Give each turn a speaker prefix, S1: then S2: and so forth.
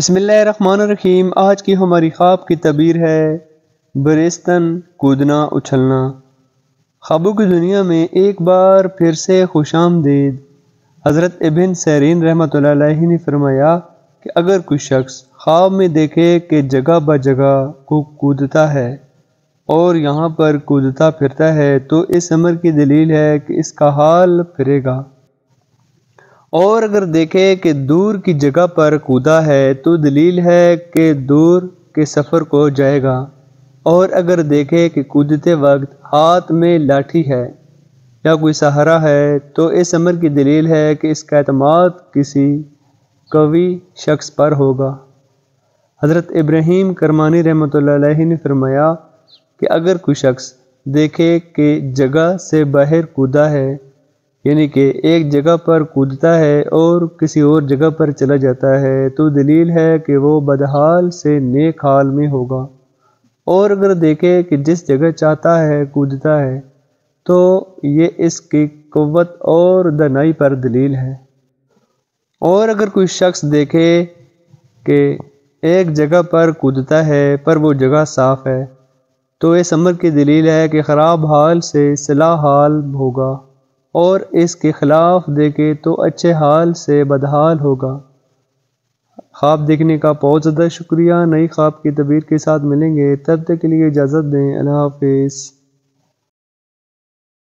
S1: بسم اللہ الرحمن الرحیم۔ آج کی ہماری خواب کی تعبیر ہے بریستن، کودنا، اچھلنا۔ خوابوں کی دنیا میں ایک بار پھر سے خوش آمدید۔ حضرت ابن سیرین رحمۃ اللہ علیہ نے فرمایا کہ اگر کوئی شخص خواب میں دیکھے کہ جگہ بہ جگہ کو کودتا ہے اور یہاں پر کودتا پھرتا ہے تو اس امر کی دلیل ہے کہ اس کا حال پھرے گا، اور اگر دیکھے کہ دور کی جگہ پر کودا ہے تو دلیل ہے کہ دور کے سفر کو جائے گا، اور اگر دیکھے کہ کودتے وقت ہاتھ میں لاٹھی ہے یا کوئی سہارا ہے تو اس امر کی دلیل ہے کہ اس کا اعتماد کسی قوی شخص پر ہوگا۔ حضرت ابراہیم کرمانی رحمۃ اللہ علیہ نے فرمایا کہ اگر کوئی شخص دیکھے کہ جگہ سے باہر کودا ہے، یعنی کہ ایک جگہ پر کودتا ہے اور کسی اور جگہ پر چلا جاتا ہے تو دلیل ہے کہ وہ بدحال سے نیک حال میں ہوگا، اور اگر دیکھے کہ جس جگہ چاہتا ہے کودتا ہے تو یہ اس کی قوت اور دانائی پر دلیل ہے۔ اور اگر کوئی شخص دیکھے کہ ایک جگہ پر کودتا ہے پر وہ جگہ صاف ہے تو اس امر کی دلیل ہے کہ خراب حال سے صلاح حال ہوگا، اور اس کے خلاف دیکھے تو اچھے حال سے بدحال ہوگا۔ خواب دیکھنے کا بہت زیادہ شکریہ۔ نئی خواب کی تعبیر کے ساتھ ملیں گے، تب تک کے لیے اجازت دیں۔ اللہ حافظ۔